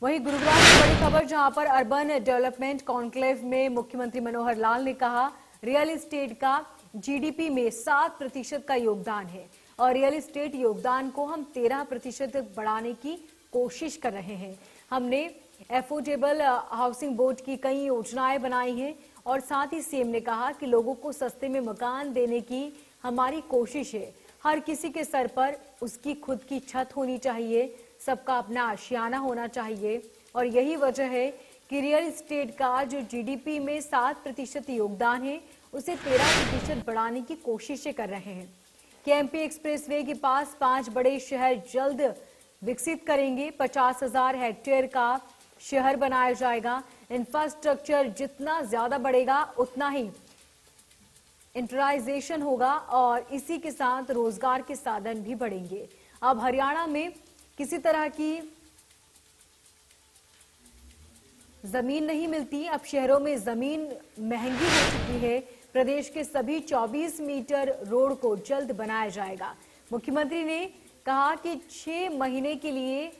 वहीं गुरुग्राम की बड़ी खबर, जहां पर अर्बन डेवलपमेंट कॉन्क्लेव में मुख्यमंत्री मनोहर लाल ने कहा रियल एस्टेट का जीडीपी में 7% का योगदान है और रियल एस्टेट योगदान को हम 13% तक बढ़ाने की कोशिश कर रहे हैं। हमने एफोर्डेबल हाउसिंग बोर्ड की कई योजनाएं बनाई हैं और साथ ही सीएम ने कहा कि लोगों को सस्ते में मकान देने की हमारी कोशिश है। हर किसी के सर पर उसकी खुद की छत होनी चाहिए, सबका अपना आशियाना होना चाहिए और यही वजह है कि रियल एस्टेट का जो जीडीपी में 7% योगदान है उसे 13% बढ़ाने की कोशिशें कर रहे हैं। केएमपी एक्सप्रेसवे के पास 5 बड़े शहर जल्द विकसित करेंगे। 50,000 हेक्टेयर का शहर बनाया जाएगा। इंफ्रास्ट्रक्चर जितना ज्यादा बढ़ेगा उतना ही इंटराइजेशन होगा और इसी के साथ रोजगार के साधन भी बढ़ेंगे। अब हरियाणा में किसी तरह की जमीन नहीं मिलती, अब शहरों में जमीन महंगी हो चुकी है। प्रदेश के सभी 24 मीटर रोड को जल्द बनाया जाएगा। मुख्यमंत्री ने कहा कि 6 महीने के लिए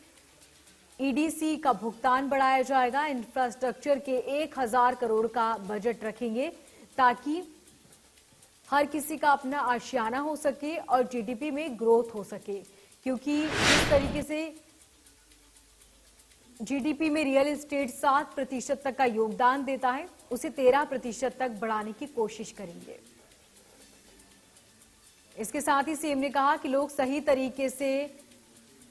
ईडीसी का भुगतान बढ़ाया जाएगा। इंफ्रास्ट्रक्चर के 1000 करोड़ का बजट रखेंगे ताकि हर किसी का अपना आशियाना हो सके और जीडीपी में ग्रोथ हो सके, क्योंकि जिस तरीके से जीडीपी में रियल एस्टेट 7% तक का योगदान देता है उसे 13% तक बढ़ाने की कोशिश करेंगे। इसके साथ ही सीएम ने कहा कि लोग सही तरीके से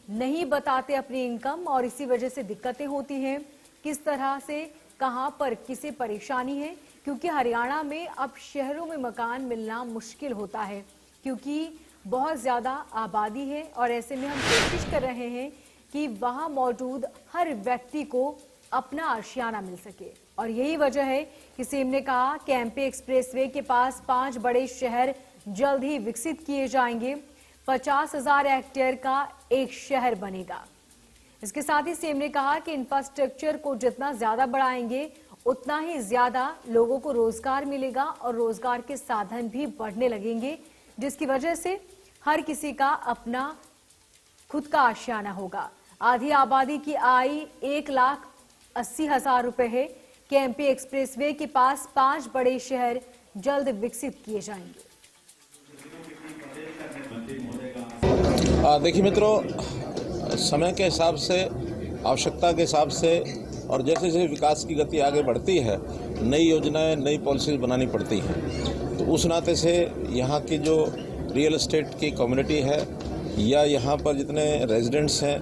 नहीं बताते अपनी इनकम और इसी वजह से दिक्कतें होती हैं। किस तरह से कहां पर किसे परेशानी है, क्योंकि हरियाणा में अब शहरों में मकान मिलना मुश्किल होता है क्योंकि बहुत ज्यादा आबादी है और ऐसे में हम कोशिश कर रहे हैं कि वहां मौजूद हर व्यक्ति को अपना आशियाना मिल सके और यही वजह है कि सीएम ने कहा केएमपी एक्सप्रेसवे के पास 5 बड़े शहर जल्द ही विकसित किए जाएंगे। 50,000 हेक्टेयर का एक शहर बनेगा। इसके साथ ही सीएम ने कहा कि इंफ्रास्ट्रक्चर को जितना ज्यादा बढ़ाएंगे उतना ही ज्यादा लोगों को रोजगार मिलेगा और रोजगार के साधन भी बढ़ने लगेंगे, जिसकी वजह से हर किसी का अपना खुद का आशियाना होगा। आधी आबादी की आय 1,80,000 रुपए है। केएमपी एक्सप्रेसवे के पास 5 बड़े शहर जल्द विकसित किए जाएंगे। देखिए मित्रों, समय के हिसाब से, आवश्यकता के हिसाब से और जैसे जैसे विकास की गति आगे बढ़ती है, नई योजनाएं, नई पॉलिसीज बनानी पड़ती हैं। तो उस नाते से यहाँ की जो रियल एस्टेट की कम्युनिटी है या यहाँ पर जितने रेजिडेंट्स हैं,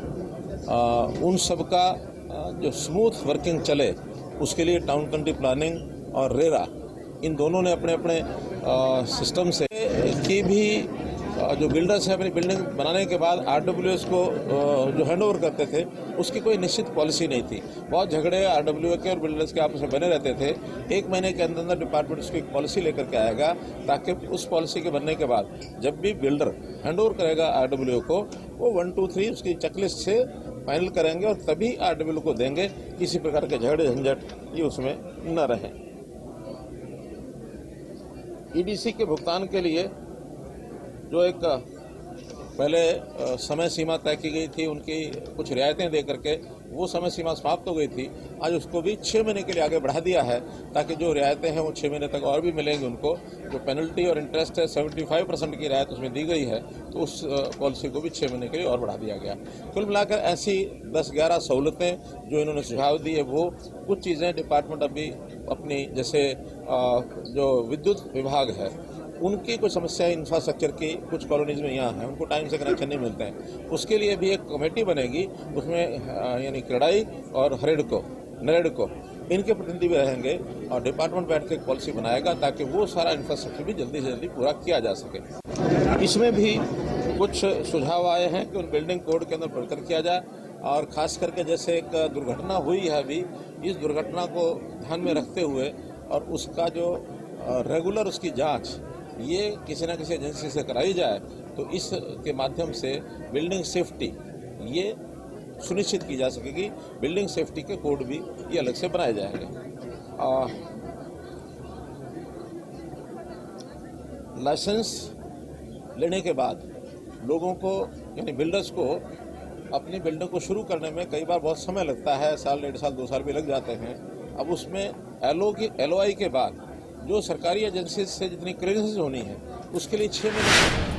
उन सब का जो स्मूथ वर्किंग चले उसके लिए टाउन कंट्री प्लानिंग और रेरा, इन दोनों ने अपने अपने सिस्टम से की भी जो बिल्डर्स हैं अपनी बिल्डिंग बनाने के बाद आरडब्ल्यूएस को जो हैंडओवर करते थे उसकी कोई निश्चित पॉलिसी नहीं थी। बहुत झगड़े आरडब्ल्यूए के और बिल्डर्स के आपस में बने रहते थे। 1 महीने के अंदर अंदर डिपार्टमेंट उसकी एक पॉलिसी लेकर के आएगा ताकि उस पॉलिसी के बनने के बाद जब भी बिल्डर हैंडओवर करेगा आरडब्ल्यूए को, वो 1, 2, 3 उसकी चेकलिस्ट से फाइनल करेंगे और तभी आरडब्ल्यूए को देंगे। किसी प्रकार के झगड़े झंझट ये उसमें न रहे। ईडीसी के भुगतान के लिए जो एक पहले समय सीमा तय की गई थी, उनकी कुछ रियायतें दे करके वो समय सीमा समाप्त हो गई थी। आज उसको भी 6 महीने के लिए आगे बढ़ा दिया है ताकि जो रियायतें हैं वो 6 महीने तक और भी मिलेंगी उनको। जो पेनल्टी और इंटरेस्ट है 75% की रियायत उसमें दी गई है, तो उस पॉलिसी को भी 6 महीने के लिए और बढ़ा दिया गया। कुल मिलाकर ऐसी 10-11 सहूलतें जो इन्होंने सुझाव दी है, वो कुछ चीज़ें डिपार्टमेंट अभी अपनी, जैसे जो विद्युत विभाग है उनकी कुछ समस्या इंफ्रास्ट्रक्चर की कुछ कॉलोनीज में यहाँ है, उनको टाइम से कनेक्शन नहीं मिलते हैं। उसके लिए भी एक कमेटी बनेगी, उसमें यानी क्रेडाई और हरेडको, नरेडको, इनके प्रतिनिधि भी रहेंगे और डिपार्टमेंट बैठ के एक पॉलिसी बनाएगा ताकि वो सारा इंफ्रास्ट्रक्चर भी जल्दी से जल्दी पूरा किया जा सके। इसमें भी कुछ सुझाव आए हैं कि उन बिल्डिंग कोड के अंदर बढ़कर किया जाए और खास करके जैसे एक दुर्घटना हुई है अभी, इस दुर्घटना को ध्यान में रखते हुए और उसका जो रेगुलर उसकी जाँच ये किसी न किसी एजेंसी से कराई जाए, तो इसके माध्यम से बिल्डिंग सेफ्टी ये सुनिश्चित की जा सकेगी। बिल्डिंग सेफ्टी के कोड भी ये अलग से बनाए जाएंगे। लाइसेंस लेने के बाद लोगों को, यानी बिल्डर्स को अपनी बिल्डिंग को शुरू करने में कई बार बहुत समय लगता है, साल, 1.5 साल, 2 साल भी लग जाते हैं। अब उसमें LOI के बाद जो सरकारी एजेंसी से जितनी क्लियरेंस होनी है उसके लिए 6 महीने